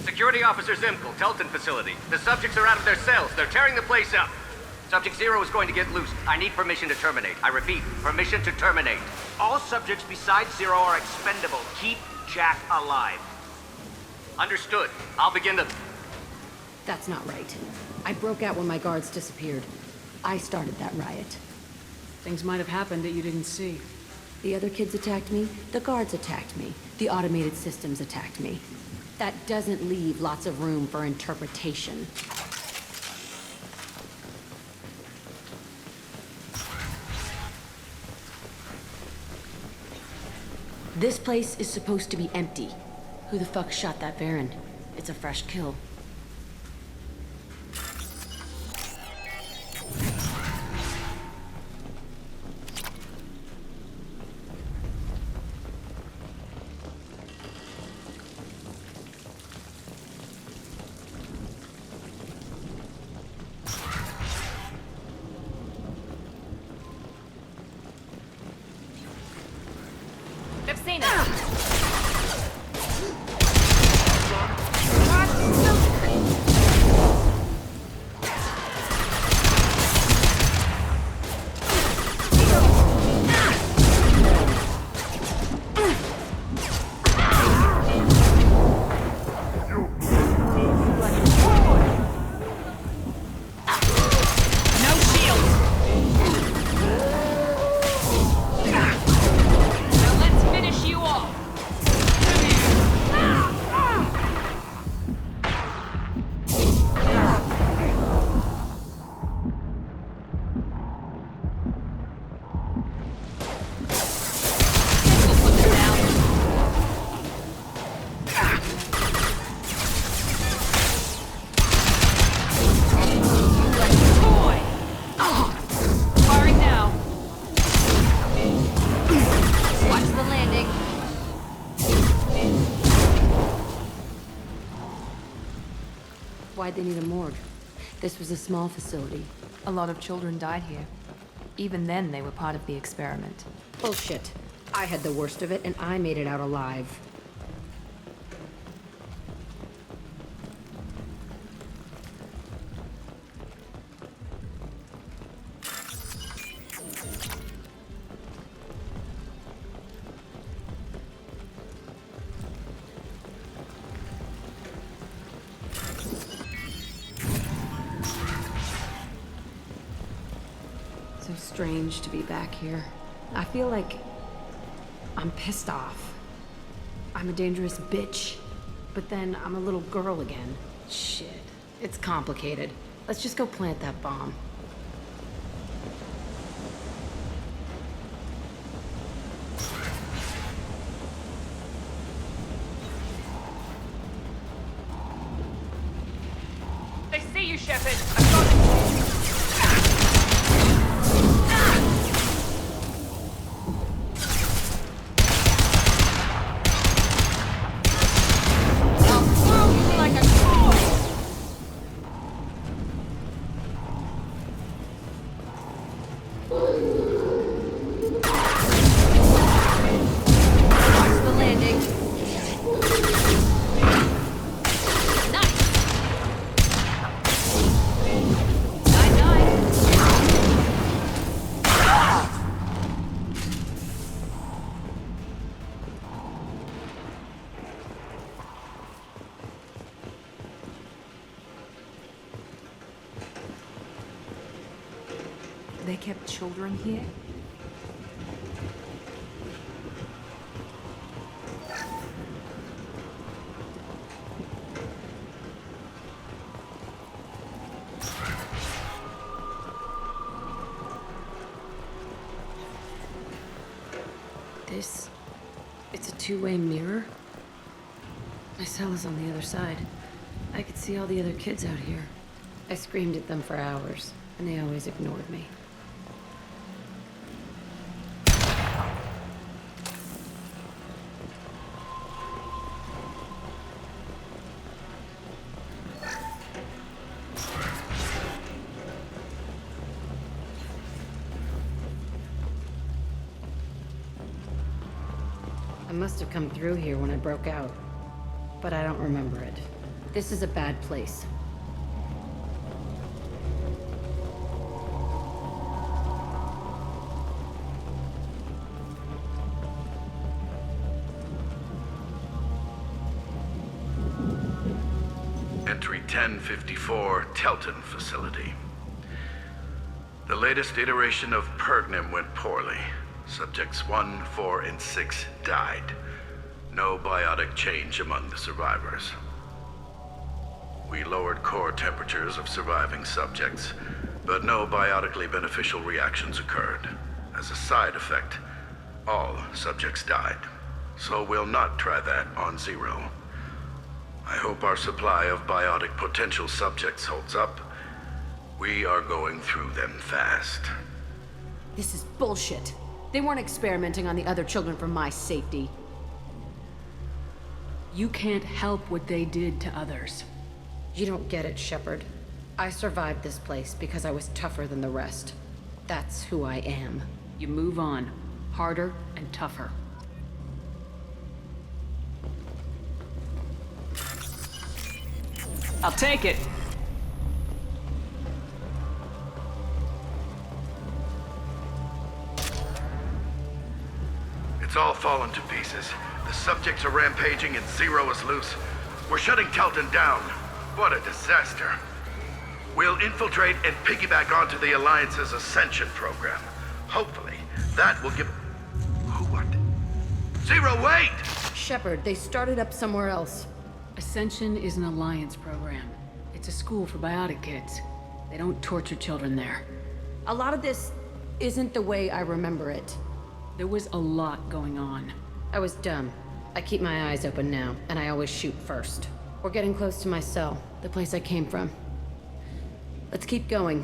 Security Officer Zimkel, Telton facility. The subjects are out of their cells. They're tearing the place up. Subject 0 is going to get loose. I need permission to terminate. I repeat, permission to terminate. All subjects besides 0 are expendable. Keep Jack alive. Understood. I'll begin to... That's not right. I broke out when my guards disappeared. I started that riot. Things might have happened that you didn't see. The other kids attacked me. The guards attacked me. The automated systems attacked me. That doesn't leave lots of room for interpretation. This place is supposed to be empty. Who the fuck shot that Baron? It's a fresh kill. Why'd they need a morgue? This was a small facility. A lot of children died here. Even then, they were part of the experiment. Bullshit. I had the worst of it, and I made it out alive. So strange to be back here. I feel like I'm pissed off. I'm a dangerous bitch, but then I'm a little girl again. Shit, it's complicated. Let's just go plant that bomb. They see you, Shepard. I've got it. kept children here? It's a two-way mirror. My cell is on the other side. I could see all the other kids out here. I screamed at them for hours, and they always ignored me. I must have come through here when I broke out, but I don't remember it. This is a bad place. Entry 1054, Telton Facility. The latest iteration of Pergnim went poorly. Subjects 1, 4, and 6 died. No biotic change among the survivors. We lowered core temperatures of surviving subjects, but no biotically beneficial reactions occurred. As a side effect, all subjects died. So we'll not try that on Zero. I hope our supply of biotic potential subjects holds up. We are going through them fast. This is bullshit. They weren't experimenting on the other children for my safety. You can't help what they did to others. You don't get it, Shepard. I survived this place because I was tougher than the rest. That's who I am. You move on. Harder and tougher. I'll take it. It's all fallen to pieces. The subjects are rampaging and Zero is loose. We're shutting Telton down. What a disaster. We'll infiltrate and piggyback onto the Alliance's Ascension program. Hopefully, that will give... What? Zero, wait! Shepard, they started up somewhere else. Ascension is an Alliance program. It's a school for biotic kids. They don't torture children there. A lot of this isn't the way I remember it. There was a lot going on. I was dumb. I keep my eyes open now, and I always shoot first. We're getting close to my cell, the place I came from. Let's keep going.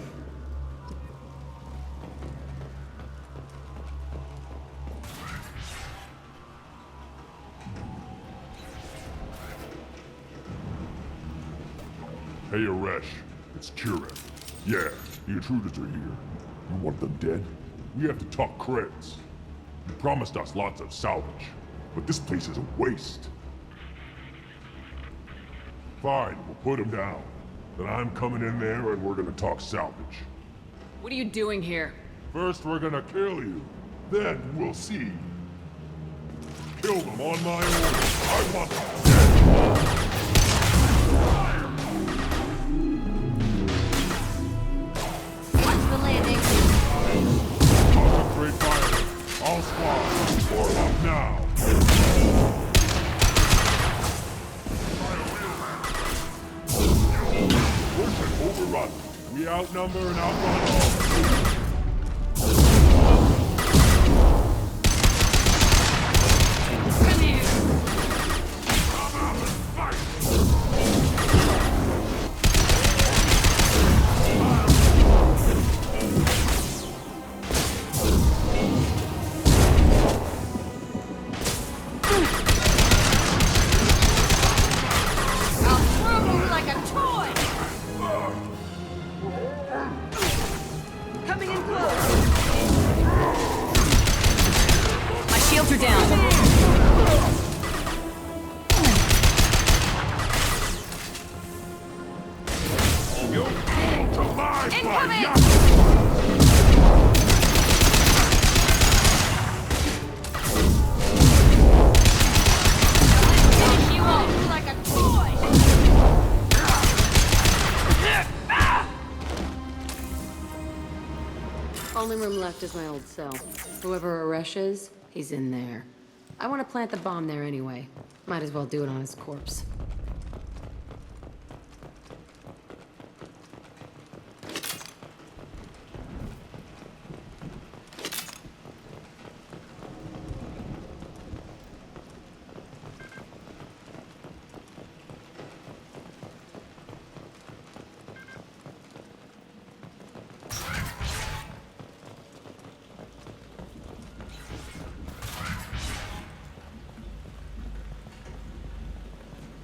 Hey, Aresh. It's Kira. Yeah, the intruders are here. You want them dead? We have to talk creds. You promised us lots of salvage, but this place is a waste. Fine, we'll put them down. Then I'm coming in there and we're gonna talk salvage. What are you doing here? First we're gonna kill you. Then we'll see. Kill them on my order. I want them dead. Concentrate fire. All squads, form up now. Push and overrun. We outnumber and outrun all. Come here. Come out and fight. room left is my old cell. Whoever Aresh is, he's in there. I want to plant the bomb there anyway. Might as well do it on his corpse.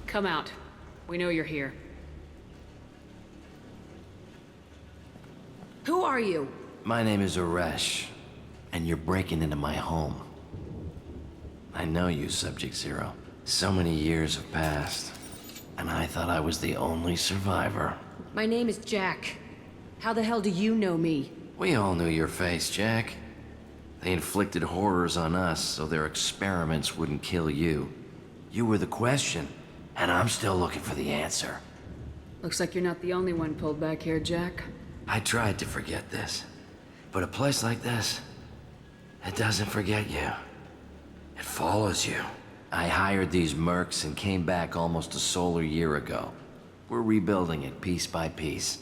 Come out. We know you're here. Who are you? My name is Aresh, and you're breaking into my home. I know you, Subject Zero. So many years have passed, and I thought I was the only survivor. My name is Jack. How the hell do you know me? We all knew your face, Jack. They inflicted horrors on us so their experiments wouldn't kill you. You were the question, and I'm still looking for the answer. Looks like you're not the only one pulled back here, Jack. I tried to forget this, but a place like this, it doesn't forget you. It follows you. I hired these mercs and came back almost a solar year ago. We're rebuilding it piece by piece.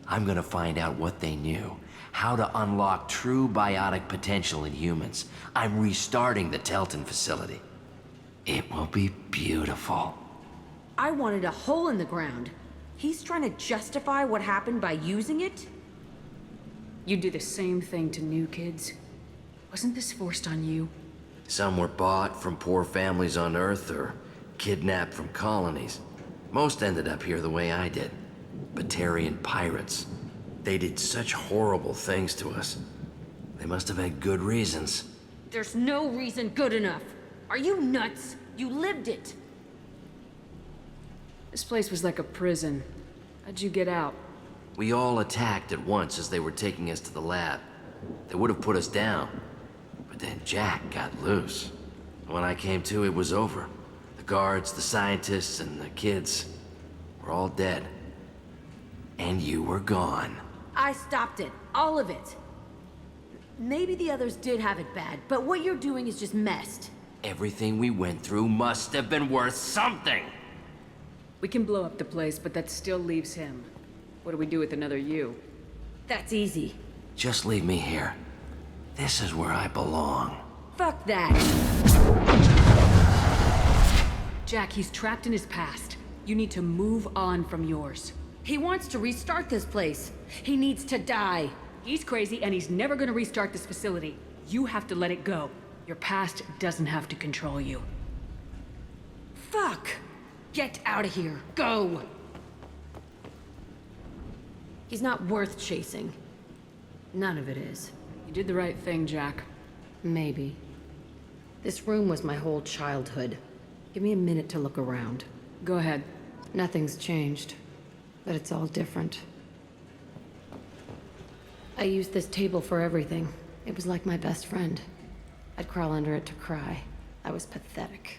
I'm gonna find out what they knew, how to unlock true biotic potential in humans. I'm restarting the Telton facility. It will be beautiful. I wanted a hole in the ground. He's trying to justify what happened by using it? You do the same thing to new kids. Wasn't this forced on you? Some were bought from poor families on Earth or kidnapped from colonies. Most ended up here the way I did. Batarian pirates. They did such horrible things to us. They must have had good reasons. There's no reason good enough. Are you nuts? You lived it. This place was like a prison. How'd you get out? We all attacked at once as they were taking us to the lab. They would have put us down. But then Jack got loose. When I came to, it was over. The guards, the scientists, and the kids were all dead. And you were gone. I stopped it. All of it. Maybe the others did have it bad, but what you're doing is just messed. Everything we went through must have been worth something! We can blow up the place, but that still leaves him. What do we do with another you? That's easy. Just leave me here. This is where I belong. Fuck that. Jack, he's trapped in his past. You need to move on from yours. He wants to restart this place. He needs to die. He's crazy, and he's never gonna restart this facility. You have to let it go. Your past doesn't have to control you. Fuck! Get out of here. Go! He's not worth chasing. None of it is. You did the right thing, Jack. Maybe. This room was my whole childhood. Give me a minute to look around. Go ahead. Nothing's changed, but it's all different. I used this table for everything. It was like my best friend. I'd crawl under it to cry. I was pathetic.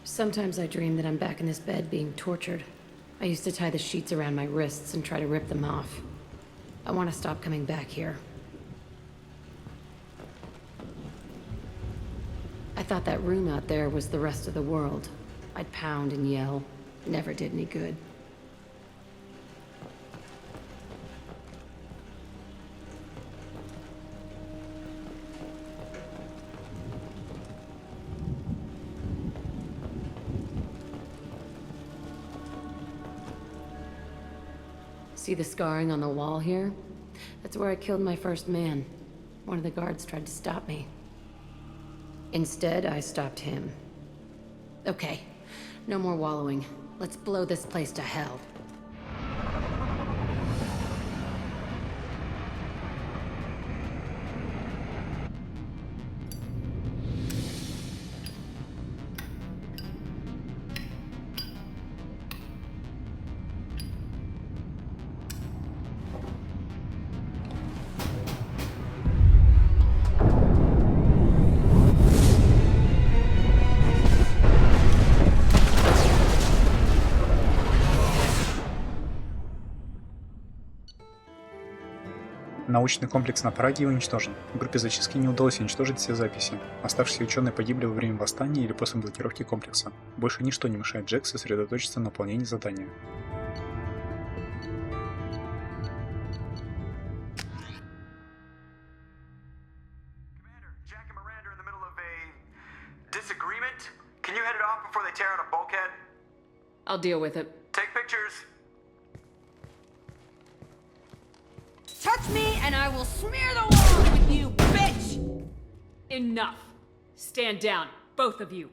Sometimes I dream that I'm back in this bed being tortured. I used to tie the sheets around my wrists and try to rip them off. I want to stop coming back here. I thought that room out there was the rest of the world. I'd pound and yell. Never did any good. See the scarring on the wall here? That's where I killed my first man. One of the guards tried to stop me. Instead, I stopped him. Okay, no more wallowing. Let's blow this place to hell. Научный комплекс на Праге уничтожен. Группе зачистки не удалось уничтожить все записи. Оставшиеся ученые погибли во время восстания или после блокировки комплекса. Больше ничто не мешает Джек сосредоточиться на выполнении задания. Jack and Miranda are in the middle of a disagreement. Can you head it off before they tear out a bulkhead? I'll deal with it. Take pictures. Touch me and I will smear the walls with you, bitch! Enough. Stand down, both of you.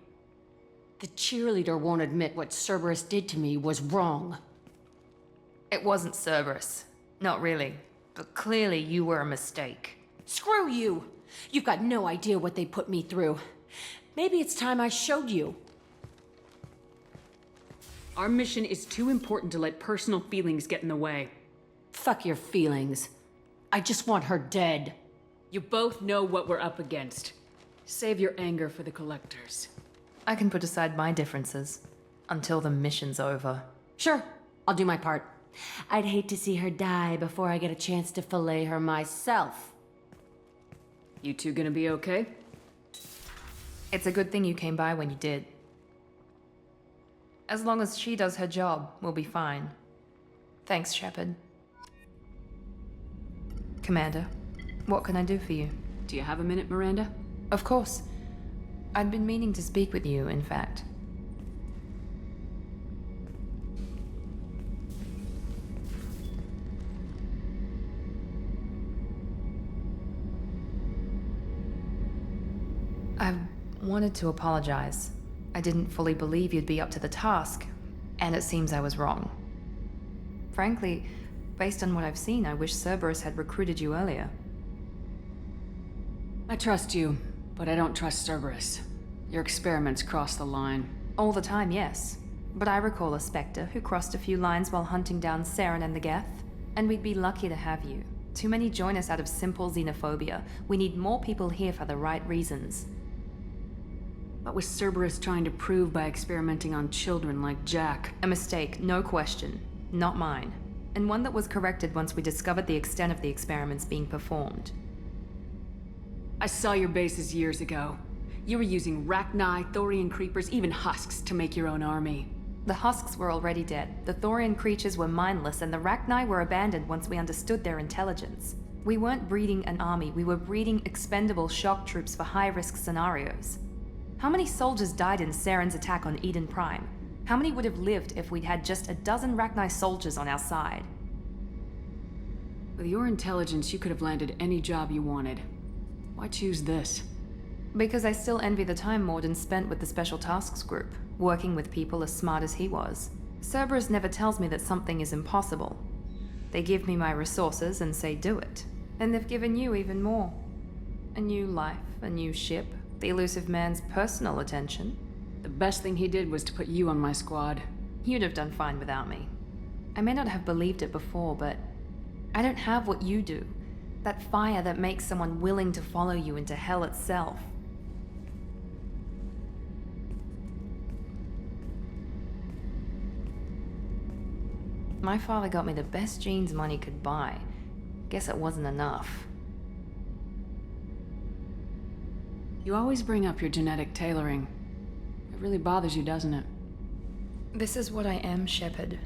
The cheerleader won't admit what Cerberus did to me was wrong. It wasn't Cerberus. Not really. But clearly you were a mistake. Screw you! You've got no idea what they put me through. Maybe it's time I showed you. Our mission is too important to let personal feelings get in the way. Fuck your feelings. I just want her dead. You both know what we're up against. Save your anger for the collectors. I can put aside my differences until the mission's over. Sure, I'll do my part. I'd hate to see her die before I get a chance to fillet her myself. You two gonna be okay? It's a good thing you came by when you did. As long as she does her job, we'll be fine. Thanks, Shepard. Commander, what can I do for you? Do you have a minute, Miranda? Of course. I'd been meaning to speak with you, in fact. I wanted to apologize. I didn't fully believe you'd be up to the task, and it seems I was wrong. Frankly, based on what I've seen, I wish Cerberus had recruited you earlier. I trust you, but I don't trust Cerberus. Your experiments cross the line. All the time, yes. But I recall a Spectre who crossed a few lines while hunting down Saren and the Geth. And we'd be lucky to have you. Too many join us out of simple xenophobia. We need more people here for the right reasons. What was Cerberus trying to prove by experimenting on children like Jack? A mistake, no question. Not mine. And one that was corrected once we discovered the extent of the experiments being performed. I saw your bases years ago. You were using Rachni, Thorian creepers, even husks to make your own army. The husks were already dead. The Thorian creatures were mindless, and the Rachni were abandoned once we understood their intelligence. We weren't breeding an army, we were breeding expendable shock troops for high-risk scenarios. How many soldiers died in Saren's attack on Eden Prime? How many would have lived if we'd had just a dozen Rachni soldiers on our side? With your intelligence, you could have landed any job you wanted. Why choose this? Because I still envy the time Morden spent with the Special Tasks Group, working with people as smart as he was. Cerberus never tells me that something is impossible. They give me my resources and say do it. And they've given you even more. A new life, a new ship, the elusive man's personal attention. The best thing he did was to put you on my squad. You'd have done fine without me. I may not have believed it before, but I don't have what you do. That fire that makes someone willing to follow you into hell itself. My father got me the best jeans money could buy. Guess it wasn't enough. You always bring up your genetic tailoring. It really bothers you, doesn't it? This is what I am, Shepard.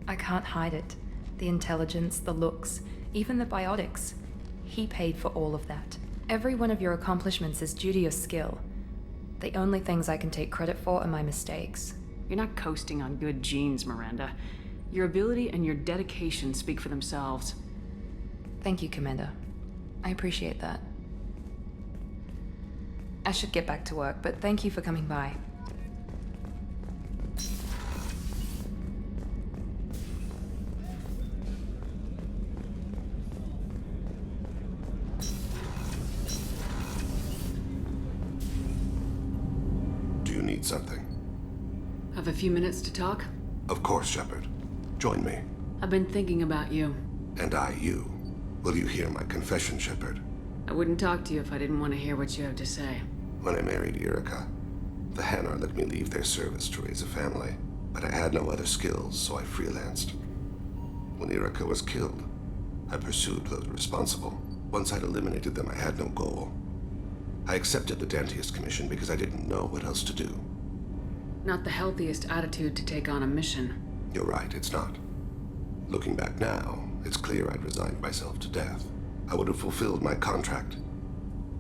I can't hide it. The intelligence, the looks, even the biotics. He paid for all of that. Every one of your accomplishments is due to your skill. The only things I can take credit for are my mistakes. You're not coasting on good genes, Miranda. Your ability and your dedication speak for themselves. Thank you, Commander. I appreciate that. I should get back to work, but thank you for coming by. Do you need something? Have a few minutes to talk? Of course, Shepard. Join me. I've been thinking about you. And I, you. Will you hear my confession, Shepard? I wouldn't talk to you if I didn't want to hear what you have to say. When I married Erica, the Hanar let me leave their service to raise a family, but I had no other skills, so I freelanced. When Erica was killed, I pursued those responsible. Once I'd eliminated them, I had no goal. I accepted the Dantius Commission because I didn't know what else to do. Not the healthiest attitude to take on a mission. You're right, it's not. Looking back now, it's clear I'd resigned myself to death. I would have fulfilled my contract.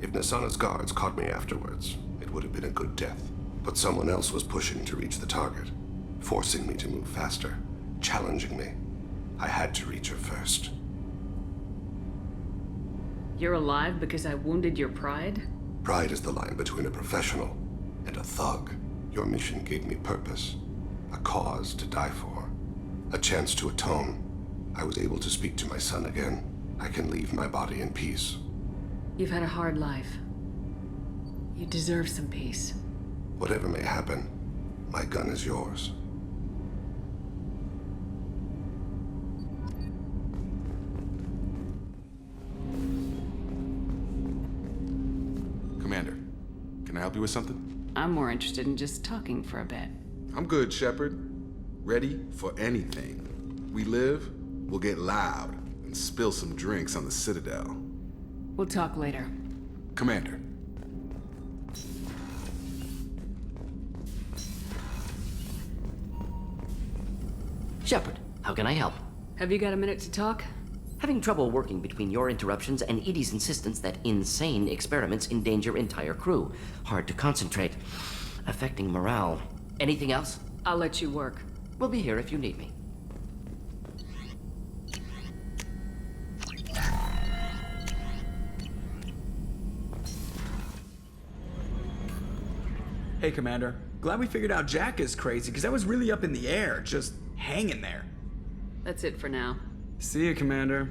If Nasana's guards caught me afterwards, it would have been a good death. But someone else was pushing to reach the target, forcing me to move faster, challenging me. I had to reach her first. You're alive because I wounded your pride? Pride is the line between a professional and a thug. Your mission gave me purpose, a cause to die for, a chance to atone. I was able to speak to my son again. I can leave my body in peace. You've had a hard life. You deserve some peace. Whatever may happen, my gun is yours. Commander, can I help you with something? I'm more interested in just talking for a bit. I'm good, Shepard. Ready for anything. We live, we'll get loud, and spill some drinks on the Citadel. We'll talk later. Commander. Shepard, how can I help? Have you got a minute to talk? Having trouble working between your interruptions and Edie's insistence that insane experiments endanger entire crew. Hard to concentrate. Affecting morale. Anything else? I'll let you work. We'll be here if you need me. Hey, Commander. Glad we figured out Jack is crazy, because that was really up in the air, just hanging there. That's it for now. See you, Commander.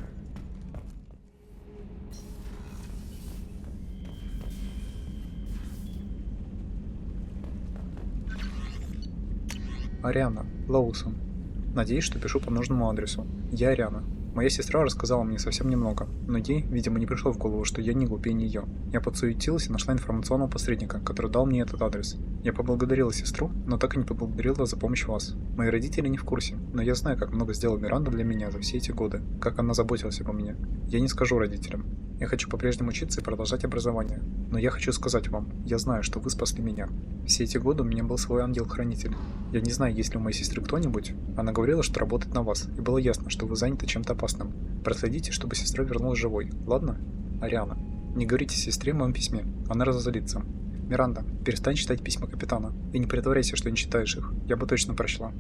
Ариана, Лоусон. Надеюсь, что пишу по нужному адресу. Я Ариана. Моя сестра рассказала мне совсем немного, но ей, видимо, не пришло в голову, что я не глупее нее. Я подсуетилась и нашла информационного посредника, который дал мне этот адрес. Я поблагодарила сестру, но так и не поблагодарила за помощь вас. Мои родители не в курсе, но я знаю, как много сделала Миранда для меня за все эти годы, как она заботилась обо мне. Я не скажу родителям. Я хочу по-прежнему учиться и продолжать образование. Но я хочу сказать вам, я знаю, что вы спасли меня. Все эти годы у меня был свой ангел-хранитель. Я не знаю, есть ли у моей сестры кто-нибудь. Она говорила, что работает на вас, и было ясно, что вы заняты чем-то опасным. Проследите, чтобы сестра вернулась живой, ладно? Ариана, не говорите сестре в моем письме, она разозлится. Миранда, перестань читать письма капитана, и не притворяйся, что не читаешь их, я бы точно прочла.